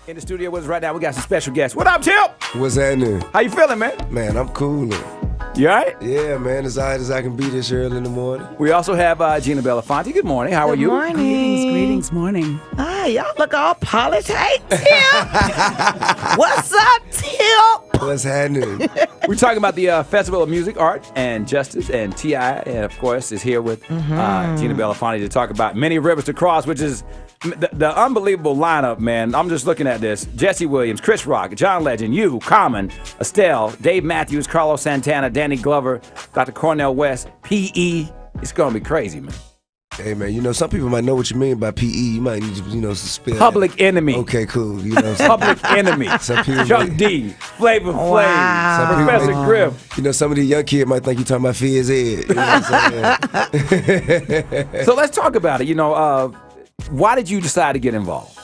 In the studio with us right now, we got some special guests. What up, Tip? What's happening? How you feeling, man? Man, I'm coolin'. You all right? Yeah, man, as high as I can be this early in the morning. We also have Gina Belafonte. Good morning. How are you? Morning. Greetings, morning. Hi, y'all look all politics. What's up, Tip? What's happening? We're talking about the Festival of Music, Art, and Justice, and T.I, and of course, is here with Gina Belafonte to talk about Many Rivers to Cross, which is the unbelievable lineup, man. I'm just looking at this. Jesse Williams, Chris Rock, John Legend, you, Common, Estelle, Dave Matthews, Carlos Santana, Danny Glover, Dr. Cornel West, P.E. It's going to be crazy, man. Hey, man, some people might know what you mean by P.E. You might need to, spell Public Enemy. Okay, cool. Public Enemy. Some people Chuck D, Flavor Flav, Wow. Professor Griff. Some of the young kid might think you talking about Fizz Ed. You know what I'm saying? So let's talk about it. Why did you decide to get involved?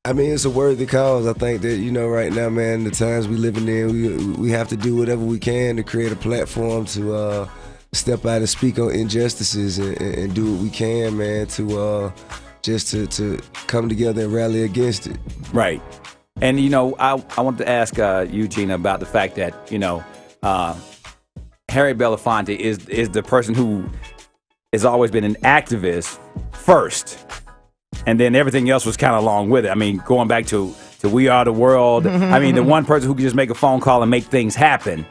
I mean, it's a worthy cause. I think that, right now, man, the times we living in, we have to do whatever we can to create a platform to step out and speak on injustices and do what we can, man, to just to come together and rally against it. Right. And, I wanted to ask you, Gina, about the fact that, Harry Belafonte is the person who has always been an activist first. And then everything else was kind of along with it. I mean, going back to We Are the World. I mean, the one person who can just make a phone call and make things happen.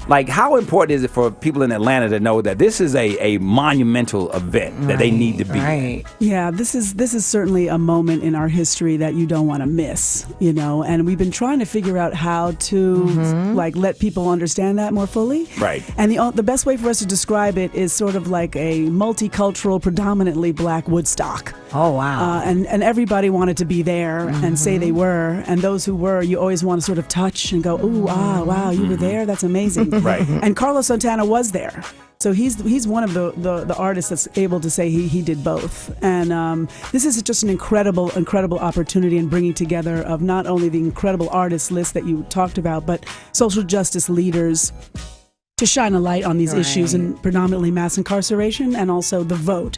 Like, how important is it for people in Atlanta to know that this is a monumental event that they need to be in? Yeah, this is certainly a moment in our history that you don't want to miss, and we've been trying to figure out how to let people understand that more fully. Right. And the best way for us to describe it is sort of like a multicultural, predominantly black Woodstock. Oh, wow. And everybody wanted to be there and say they were. And those who were, you always want to sort of touch and go, ooh, wow, you were there? That's amazing. Right. And Carlos Santana was there. So he's one of the artists that's able to say he did both. And this is just an incredible opportunity in bringing together of not only the incredible artist list that you talked about, but social justice leaders to shine a light on these issues, and predominantly mass incarceration and also the vote.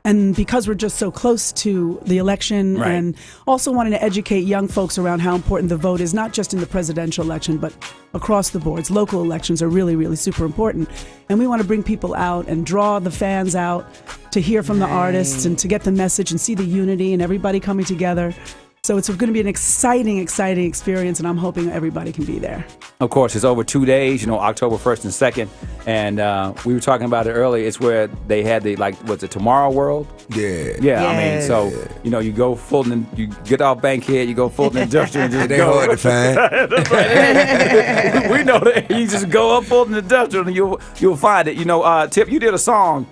And because we're just so close to the election, and also wanting to educate young folks around how important the vote is, not just in the presidential election, but across the boards. Local elections are really, really super important. And we want to bring people out and draw the fans out to hear from the artists and to get the message and see the unity and everybody coming together. So it's going to be an exciting experience, and I'm hoping everybody can be there. Of course, it's over 2 days, October 1st and 2nd. And we were talking about it earlier. It's where they had what's it, Tomorrow World? Yeah. Yeah, I mean, so, you go Fulton, you get off Bankhead, you go Fulton Industrial and just They're go. hard to find. We know that. You just go up Fulton Industrial and you'll find it. Tip, you did a song.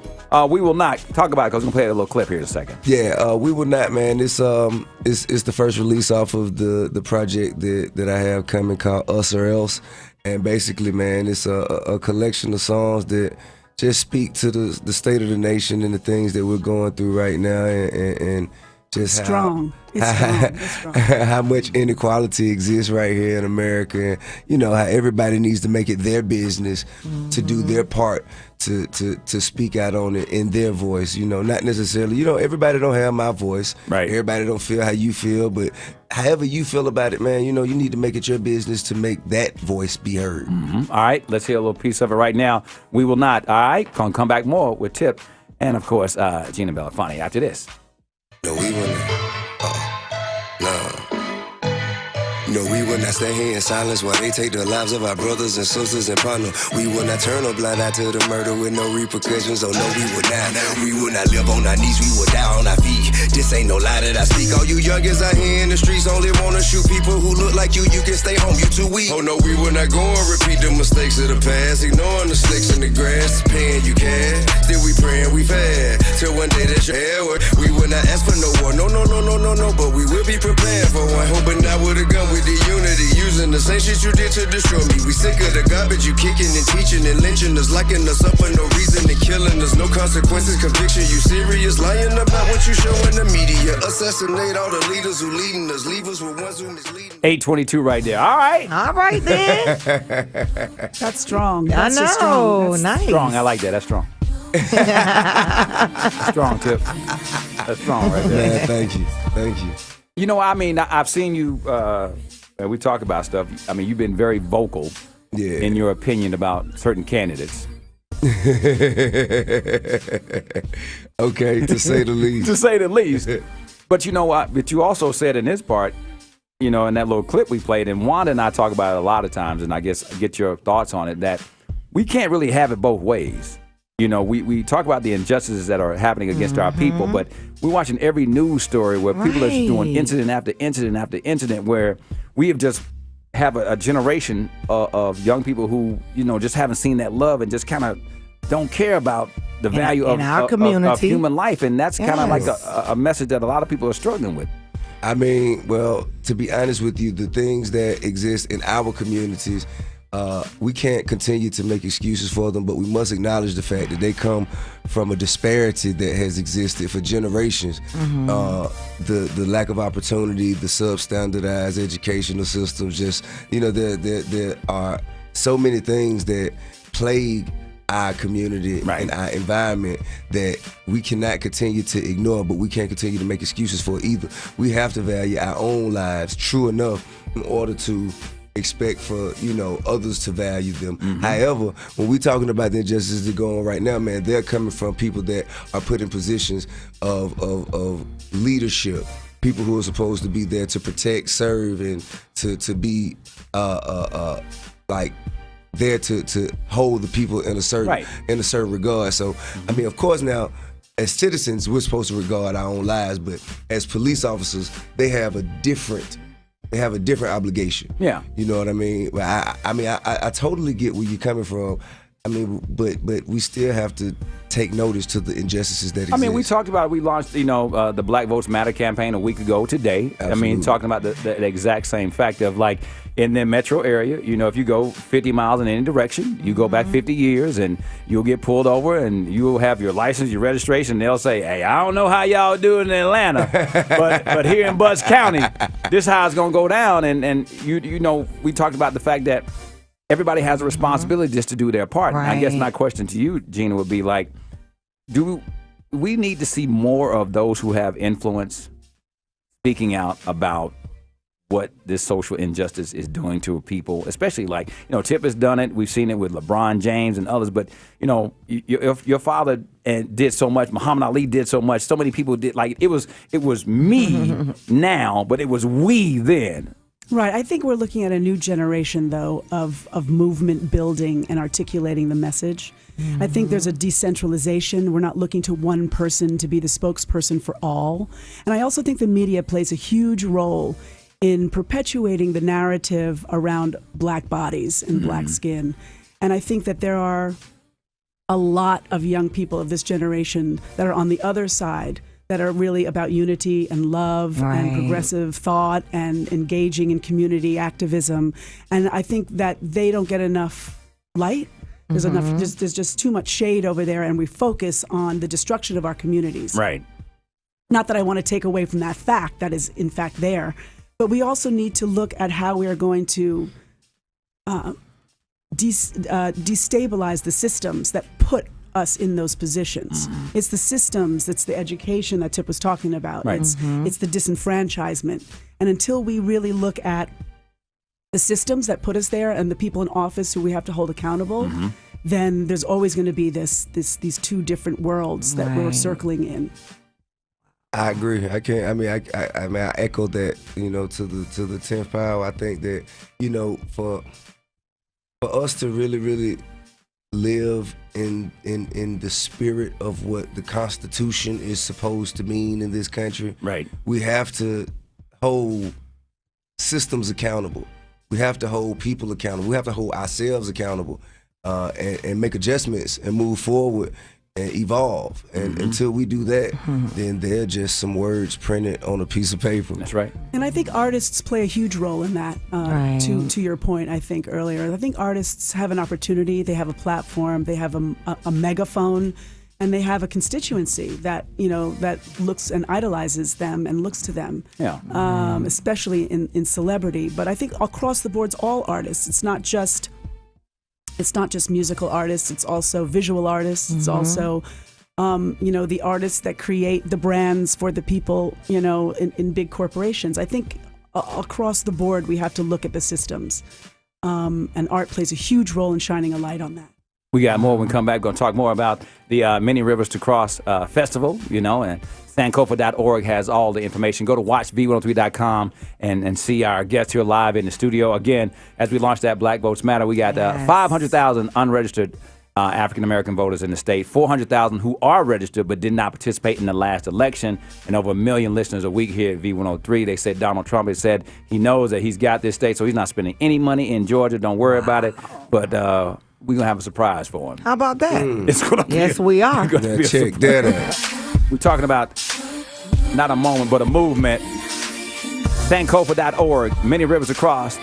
We Will Not. Talk about it, because we're going to play a little clip here in a second. Yeah, We Will Not, man. It's the first release off of the project that I have coming called Us or Else. And basically, man, it's a collection of songs that just speak to the state of the nation and the things that we're going through right now, and just It's strong. how much inequality exists right here in America, and how everybody needs to make it their business to do their part to speak out on it in their voice. Not necessarily, everybody don't have my voice. Right. Everybody don't feel how you feel, but however you feel about it, man, you need to make it your business to make that voice be heard. All right, let's hear a little piece of it right now. We Will Not. All right, gonna come back more with Tip and, of course, Gina Belafonte after this. No, we will not. No, we will not stay here in silence while they take the lives of our brothers and sisters and partners. We will not turn a blind eye to the murder with no repercussions. Oh no, we will not. We will not live on our knees. We will die on our feet. This ain't no lie that I speak. All you youngins out here in the streets only wanna shoot people who look like you. You can stay home. You too weak. Oh no, we will not go and repeat the mistakes of the past. Ignoring the snakes in the grass, paying you cash. Still we praying we fast till one day that's your hair. We will not ask for no war. No, but we will be prepared for one. Hoping not with a gun. With the unity, using the same shit you did to destroy me. We sick of the garbage you kicking and teaching and lynching us, locking us up for no reason and killing us. No consequences, conviction. You serious? Lying about what you show in the media. Assassinate all the leaders who leading us. Leave us with ones who misleading. 8:22 right there. All right. All right, then. That's strong. I That's know. just strong. That's Nice. Strong. I like that. That's strong. Strong, Tip. That's strong right there. Man, thank you. You know, I mean, I've seen you. We talk about stuff. I mean, you've been very vocal in your opinion about certain candidates. Okay, to say the least. To say the least. But you know what? But you also said in this part, you know, in that little clip we played, and Wanda and I talk about it a lot of times, and I guess get your thoughts on it, that we can't really have it both ways. You know, we talk about the injustices that are happening against our people, but we're watching every news story where people are doing incident after incident after incident, where we have just have a generation of young people who, you know, just haven't seen that love and just kind of don't care about the value in our of community. human life. And that's kind of like a message that a lot of people are struggling with. I mean, well, to be honest with you, the things that exist in our communities, we can't continue to make excuses for them, but we must acknowledge the fact that they come from a disparity that has existed for generations. The lack of opportunity, the substandardized educational systems, just, you know, there are so many things that plague our community and our environment that we cannot continue to ignore, but we can't continue to make excuses for either. We have to value our own lives true enough in order to expect for, you know, others to value them. However, when we're talking about the injustices that go on right now, man, they're coming from people that are put in positions of leadership, people who are supposed to be there to protect, serve, and to be like there to hold the people in a certain regard. So I mean, of course, now as citizens we're supposed to regard our own lives, but as police officers they have a different obligation. Yeah, you know what I mean. I totally get where you're coming from. I mean, but we still have to take notice to the injustices that exist. I mean, we talked about, we launched, you know, the Black Votes Matter campaign a week ago today. Absolutely. I mean, talking about the exact same fact of, like, in the metro area, you know, if you go 50 miles in any direction, you go back 50 years and you'll get pulled over and you'll have your license, your registration. They'll say, hey, I don't know how y'all do it in Atlanta, but here in Butts County, this is how it's going to go down. And you know, we talked about the fact that everybody has a responsibility just to do their part. I guess my question to you, Gina, would be like, do we need to see more of those who have influence speaking out about what this social injustice is doing to people, especially, like, you know, Tip has done it. We've seen it with LeBron James and others. But, you know, your father did so much. Muhammad Ali did so much. So many people did. Like, it was me now, but it was we then. Right. I think we're looking at a new generation, though, of movement building and articulating the message. I think there's a decentralization. We're not looking to one person to be the spokesperson for all. And I also think the media plays a huge role in perpetuating the narrative around Black bodies and Black skin. And I think that there are a lot of young people of this generation that are on the other side that are really about unity and love and progressive thought and engaging in community activism. And I think that they don't get enough light. There's there's just too much shade over there, and we focus on the destruction of our communities. Right. Not that I want to take away from that fact, that is in fact there, but we also need to look at how we are going to destabilize the systems that put us in those positions. It's the systems, it's the education that Tip was talking about. Right. It's the disenfranchisement. And until we really look at the systems that put us there and the people in office who we have to hold accountable, then there's always going to be these two different worlds that we're circling in. I agree. I echo that, you know, to the 10th power. I think that, you know, for us to really live in the spirit of what the Constitution is supposed to mean in this country, we have to hold systems accountable. We have to hold people accountable. We have to hold ourselves accountable and make adjustments and move forward and evolve. And until we do that, then they're just some words printed on a piece of paper. That's right. And I think artists play a huge role in that, to your point, I think, earlier. I think artists have an opportunity. They have a platform. They have a megaphone. And they have a constituency that, you know, that looks and idolizes them and looks to them, especially in celebrity. But I think across the boards, all artists. It's not just musical artists. It's also visual artists. It's also the artists that create the brands for the people, in big corporations. I think across the board, we have to look at the systems. And art plays a huge role in shining a light on that. We got more when we come back. We're going to talk more about the Many Rivers to Cross Festival, and Sankofa.org has all the information. Go to watchv103.com and see our guests here live in the studio. Again, as we launch that Black Votes Matter, we got 500,000 unregistered African-American voters in the state, 400,000 who are registered but did not participate in the last election, and over 1 million listeners a week here at V103. They said Donald Trump has said he knows that he's got this state, so he's not spending any money in Georgia. Don't worry about it. But we're going to have a surprise for him. How about that? It's gonna be Yes, we are. Check that out. We're talking about not a moment, but a movement. Sankofa.org, Many Rivers Across,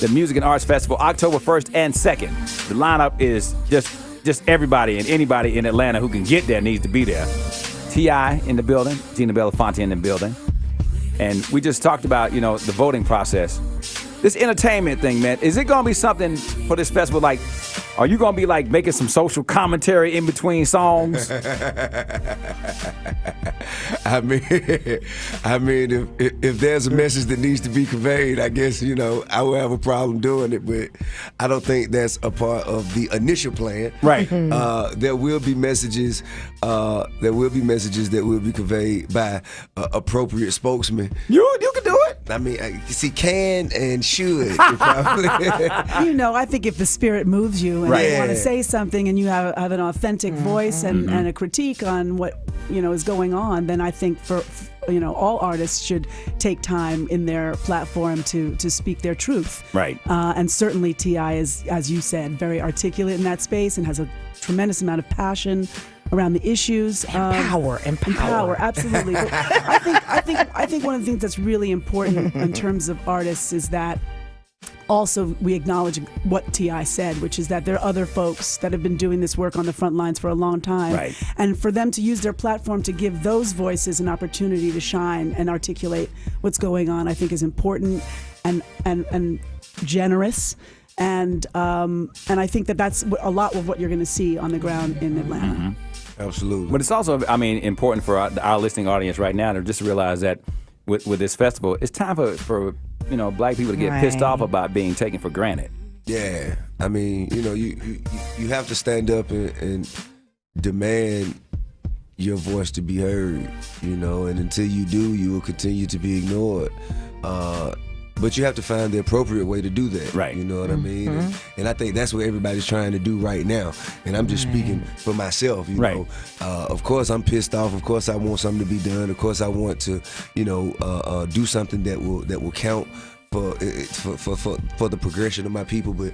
the Music and Arts Festival, October 1st and 2nd. The lineup is just everybody and anybody in Atlanta who can get there needs to be there. T.I in the building, Gina Belafonte in the building. And we just talked about, the voting process. This entertainment thing, man, is it going to be something for this festival? Like, are you going to be like making some social commentary in between songs? I mean, if there's a message that needs to be conveyed, I guess, I will have a problem doing it, but I don't think that's a part of the initial plan. Right. There will be messages. That will be conveyed by appropriate spokesmen. You can do it. I mean, can and should. Probably. I think if the spirit moves you and you want to say something and you have an authentic voice and a critique on what is going on, then I think for all artists should take time in their platform to speak their truth. Right. And certainly T.I. is, as you said, very articulate in that space and has a tremendous amount of passion around the issues. Power. Absolutely. But I think one of the things that's really important in terms of artists is that also we acknowledge what T.I. said, which is that there are other folks that have been doing this work on the front lines for a long time. Right. And for them to use their platform to give those voices an opportunity to shine and articulate what's going on, I think is important and generous. And I think that's a lot of what you're going to see on the ground in Atlanta. Mm-hmm. Absolutely. But it's also, important for our listening audience right now to just realize that with this festival, it's time for black people to get pissed off about being taken for granted. Yeah, you have to stand up and demand your voice to be heard, and until you do, you will continue to be ignored. But you have to find the appropriate way to do that. Right. You know what I mean? And I think that's what everybody's trying to do right now. And I'm just speaking for myself, you know. Of course, I'm pissed off. Of course, I want something to be done. Of course, I want to, do something that will count for the progression of my people. But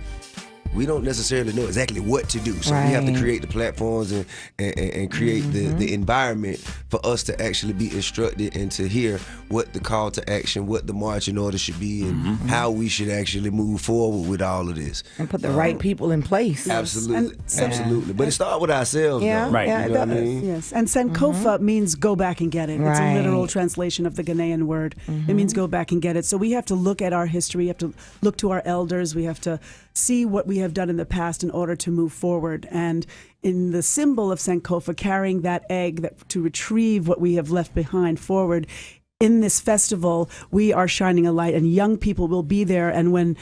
we don't necessarily know exactly what to do. So we have to create the platforms and create the environment for us to actually be instructed and to hear what the call to action, what the marching order should be, and how we should actually move forward with all of this. And put the right people in place. Absolutely. Absolutely. But it starts with ourselves, though. Right. Yeah, You know what I mean? Yes, and Sankofa means go back and get it. It's a literal translation of the Ghanaian word. It means go back and get it. So we have to look at our history. We have to look to our elders. We have to see what we have done in the past in order to move forward. And in the symbol of Sankofa, carrying that egg to retrieve what we have left behind forward, in this festival, we are shining a light, and young people will be there. And when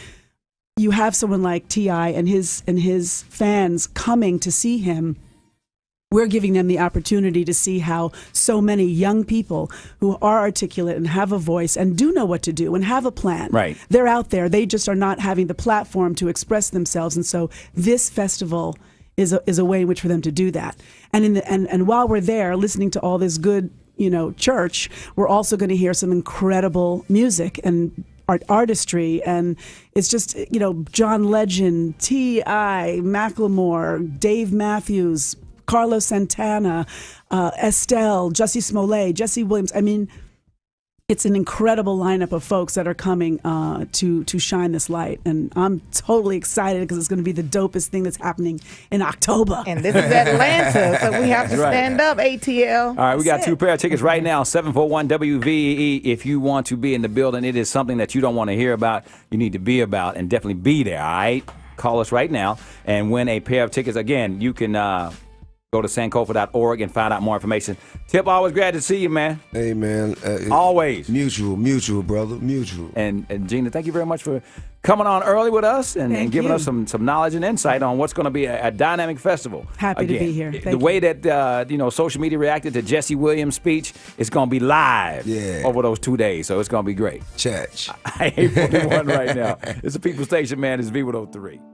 you have someone like T.I. and his fans coming to see him, we're giving them the opportunity to see how so many young people who are articulate and have a voice and do know what to do and have a plan. Right. They're out there. They just are not having the platform to express themselves. And so this festival is a way in which for them to do that. And and while we're there listening to all this good, church, we're also going to hear some incredible music and artistry, and it's just John Legend, T.I., Macklemore, Dave Matthews, Carlos Santana, Estelle, Jussie Smollett, Jesse Williams. I mean, it's an incredible lineup of folks that are coming to shine this light. And I'm totally excited because it's going to be the dopest thing that's happening in October. And this is Atlanta, so we have to stand up, ATL. All right, we got 2 pair of tickets right now, 741-WVEE. If you want to be in the building, it is something that you don't want to hear about, you need to be about, and definitely be there, all right? Call us right now and win a pair of tickets. Again, you can Go to sankofa.org and find out more information. Tip, always glad to see you, man. Hey, man. Always. Mutual, brother. Mutual. And Gina, thank you very much for coming on early with us and giving us some knowledge and insight on what's going to be a dynamic festival. Happy to be here. The way that social media reacted to Jesse Williams' speech, it's going to be live over those 2 days, so it's going to be great. Church. I hate 41 right now. It's a people station, man. It's V103.